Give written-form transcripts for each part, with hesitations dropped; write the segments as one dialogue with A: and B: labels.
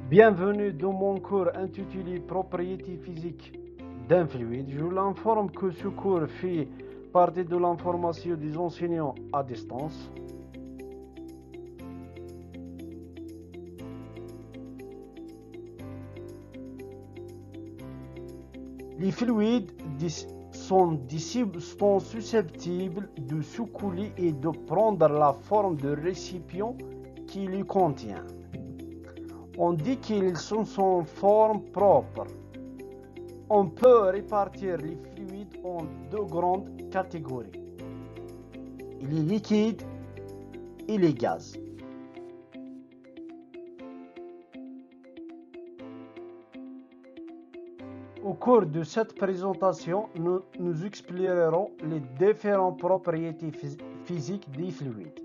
A: Bienvenue dans mon cours intitulé Propriétés physiques d'un fluide. Je vous informe que ce cours fait partie de l'information des enseignants à distance. Les fluides sont susceptibles de se couler et de prendre la forme de récipient qui les contient. On dit qu'ils sont sans forme propre. On peut répartir les fluides en deux grandes catégories, les liquides et les gaz. Au cours de cette présentation, nous explorerons les différentes propriétés physiques des fluides.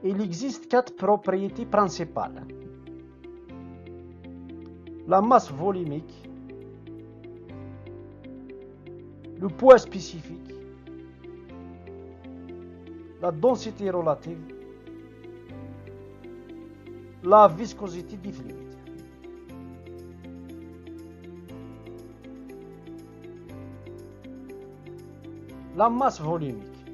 A: Il existe 4 propriétés principales. La masse volumique, le poids spécifique, la densité relative, la viscosité des fluides. La masse volumique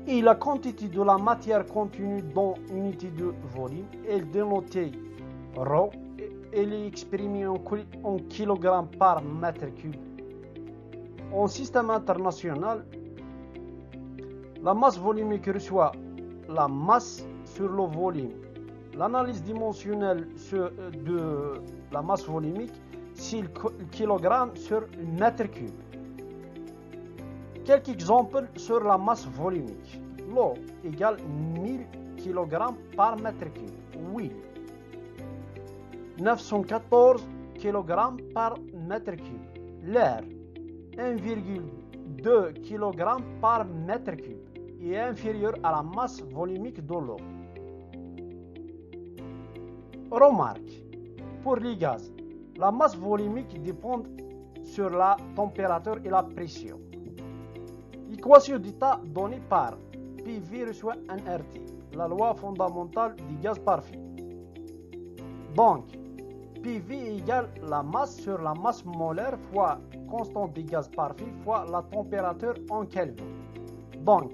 A: est la quantité de la matière contenue dans une unité de volume. Elle est dénotée ρ. Elle est exprimée en kg par mètre cube. En système international, la masse volumique reçoit la masse sur le volume. L'analyse dimensionnelle de la masse volumique, c'est le kilogramme sur mètre cube. Quelques exemples sur la masse volumique. L'eau égale 1000 kg par mètre cube. Oui. 914 kg par mètre cube. L'air, 1,2 kg par mètre cube, est inférieur à la masse volumique de l'eau. Remarque, pour les gaz, la masse volumique dépend sur la température et la pression. L'équation d'état donnée par PV reçoit nRT, la loi fondamentale du gaz parfait. Donc, PV égale la masse sur la masse molaire fois constante du gaz parfait fois la température en Kelvin. Donc,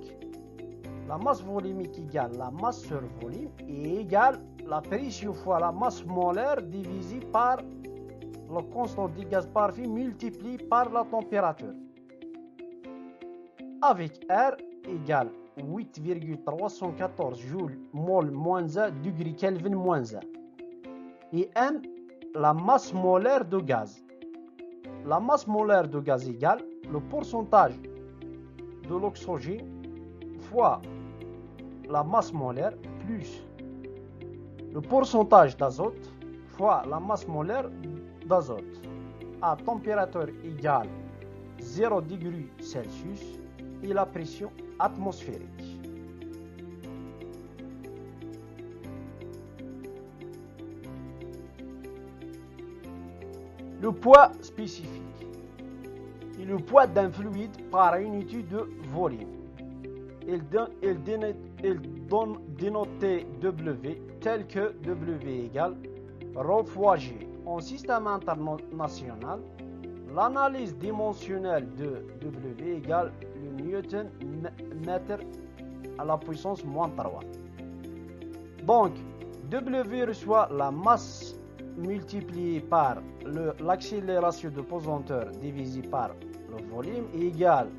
A: la masse volumique égale la masse sur volume et égale la pression fois la masse molaire divisée par la constante du gaz parfait multipliée par la température. Avec R égale 8,314 joules mol moins 1 degré Kelvin moins 1. Et M, la masse molaire de gaz. La masse molaire de gaz égale le pourcentage de l'oxygène fois la masse molaire plus le pourcentage d'azote fois la masse molaire d'azote à température égale 0 degré Celsius et la pression atmosphérique. Le poids spécifique est le poids d'un fluide par unité de volume. Il donne dénoté W tel que W égale ρ fois G. En système international, l'analyse dimensionnelle de W égale le Newton mètre à la puissance moins 3. Donc, W reçoit la masse multipliée par l'accélération de pesanteur divisée par le volume égale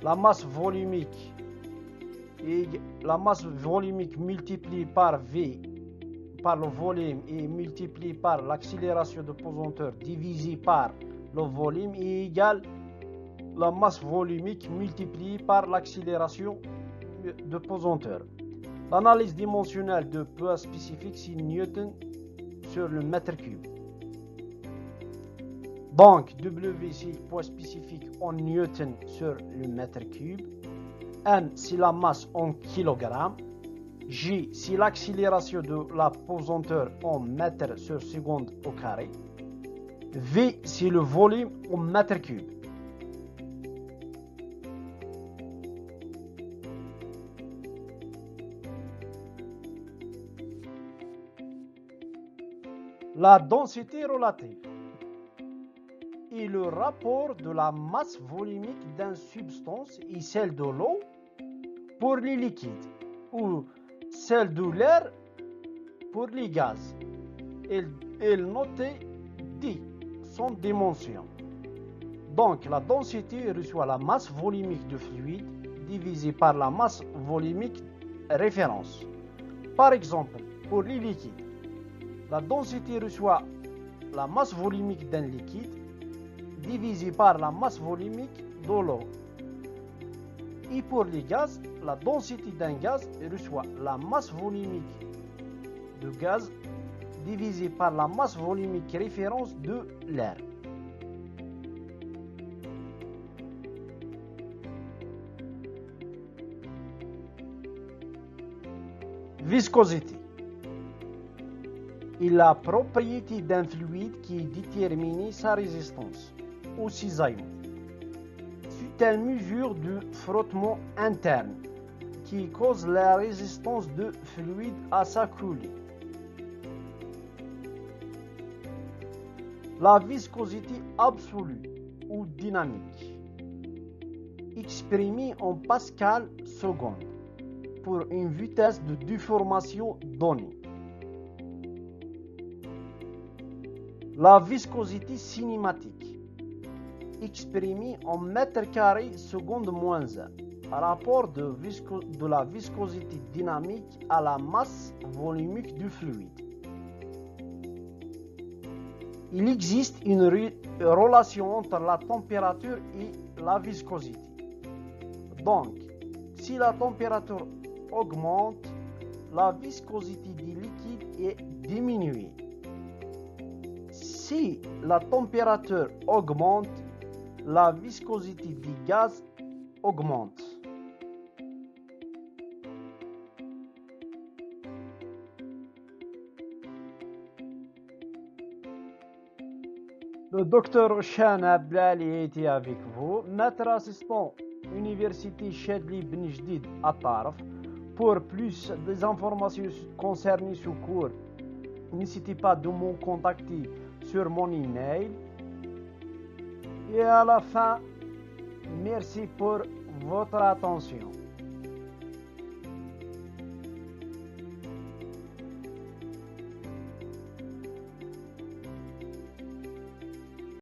A: la masse volumique multipliée par V par le volume et multipliée par l'accélération de pesanteur divisée par le volume est égal à la masse volumique multipliée par l'accélération de pesanteur. L'analyse dimensionnelle de poids spécifique, c'est Newton sur le mètre cube. Donc, W, c'est le poids spécifique en Newton sur le mètre cube. M, c'est la masse en kilogrammes. G, c'est l'accélération de la pesanteur en mètres sur seconde au carré. V, c'est le volume en mètre cube. La densité relative est le rapport de la masse volumique d'une substance et celle de l'eau pour les liquides ou celle de l'air pour les gaz. Elle notait D, son dimension. Donc la densité reçoit la masse volumique du fluide divisée par la masse volumique référence. Par exemple, pour les liquides, la densité reçoit la masse volumique d'un liquide divisée par la masse volumique de l'eau. Et pour les gaz, la densité d'un gaz reçoit la masse volumique du gaz divisée par la masse volumique référence de l'air. Viscosité est la propriété d'un fluide qui détermine sa résistance ou cisaillement. C'est une mesure de frottement interne qui cause la résistance du fluide à sa coulée. La viscosité absolue ou dynamique, exprimée en pascal seconde pour une vitesse de déformation donnée. La viscosité cinématique, exprimée en mètres carrés seconde moins 1, rapport de la viscosité dynamique à la masse volumique du fluide. Il existe une relation entre la température et la viscosité. Donc, si la température augmente, la viscosité du liquide est diminuée. Si la température augmente, la viscosité du gaz augmente. Le docteur Oshan Ablali était avec vous, maître assistant Université Chadli Ben Jdid à Tarf. Pour plus d'informations concernant ce cours, n'hésitez pas de me contacter sur mon email. Et à la fin, merci pour votre attention.